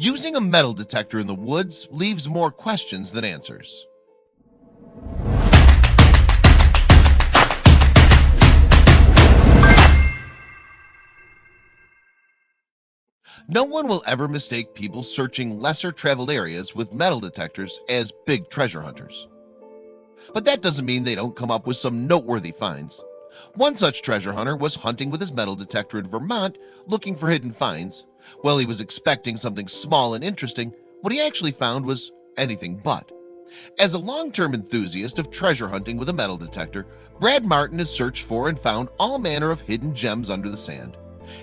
Using a metal detector in the woods leaves more questions than answers. No one will ever mistake people searching lesser traveled areas with metal detectors as big treasure hunters. But that doesn't mean they don't come up with some noteworthy finds. One such treasure hunter was hunting with his metal detector in Vermont looking for hidden finds. While he was expecting something small and interesting, what he actually found was anything but. As a long-term enthusiast of treasure hunting with a metal detector, Brad Martin has searched for and found all manner of hidden gems under the sand.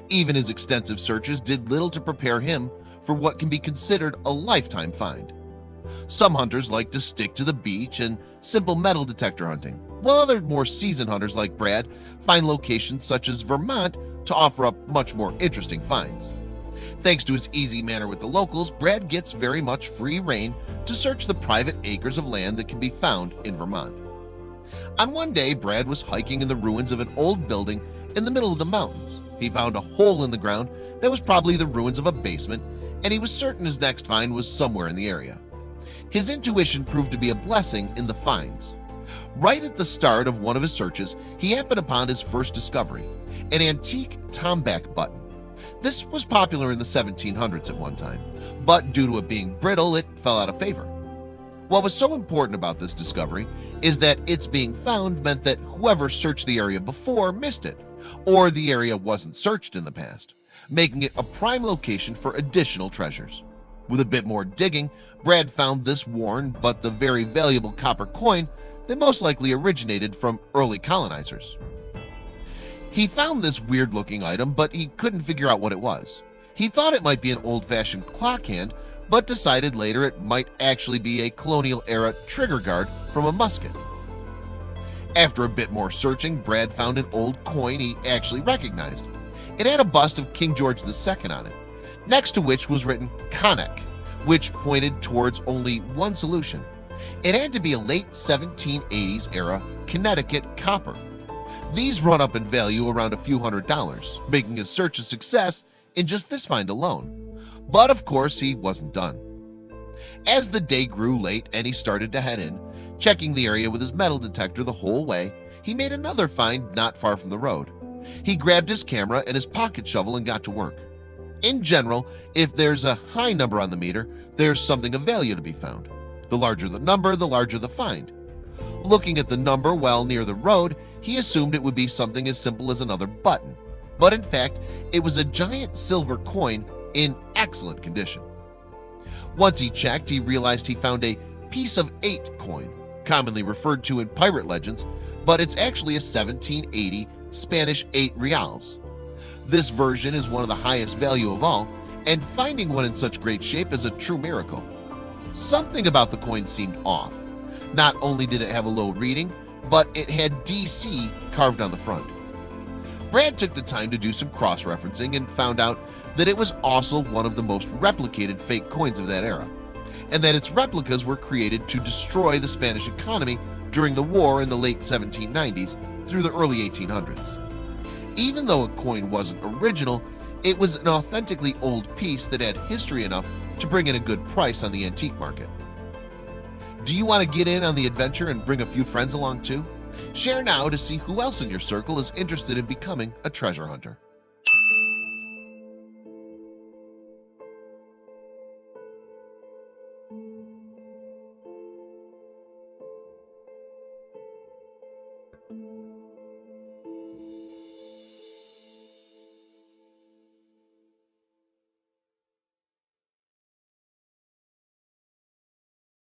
Even his extensive searches did little to prepare him for what can be considered a lifetime find. Some hunters like to stick to the beach and simple metal detector hunting, while other more seasoned hunters like Brad find locations such as Vermont to offer up much more interesting finds. Thanks to his easy manner with the locals, Brad gets very much free rein to search the private acres of land that can be found in Vermont. On one day, Brad was hiking in the ruins of an old building in the middle of the mountains. He found a hole in the ground that was probably the ruins of a basement, and he was certain his next find was somewhere in the area. His intuition proved to be a blessing in the finds. Right at the start of one of his searches, he happened upon his first discovery, an antique tomback button. This was popular in the 1700s at one time, but due to it being brittle, it fell out of favor. What was so important about this discovery is that its being found meant that whoever searched the area before missed it, or the area wasn't searched in the past, making it a prime location for additional treasures. With a bit more digging, Brad found this worn but the very valuable copper coin that most likely originated from early colonizers. He found this weird-looking item, but he couldn't figure out what it was. He thought it might be an old-fashioned clock hand, but decided later it might actually be a colonial-era trigger guard from a musket. After a bit more searching, Brad found an old coin he actually recognized. It had a bust of King George II on it, next to which was written Connect, which pointed towards only one solution. It had to be a late 1780s era Connecticut copper. These run up in value around a few $100s, making his search a success in just this find alone. But of course, he wasn't done. As the day grew late and he started to head in, checking the area with his metal detector the whole way, he made another find not far from the road. He grabbed his camera and his pocket shovel and got to work. In general, if there's a high number on the meter, there's something of value to be found. The larger the number, the larger the find. Looking at the number while near the road, he assumed it would be something as simple as another button, but in fact, it was a giant silver coin in excellent condition. Once he checked, he realized he found a piece of 8 coin, commonly referred to in pirate legends, but it's actually a 1780 Spanish 8 reals. This version is one of the highest value of all, and finding one in such great shape is a true miracle. Something about the coin seemed off. Not only did it have a low reading, but it had DC carved on the front. Brad took the time to do some cross-referencing and found out that it was also one of the most replicated fake coins of that era, and that its replicas were created to destroy the Spanish economy during the war in the late 1790s through the early 1800s. Even though a coin wasn't original, it was an authentically old piece that had history enough to bring in a good price on the antique market. Do you want to get in on the adventure and bring a few friends along too? Share now to see who else in your circle is interested in becoming a treasure hunter.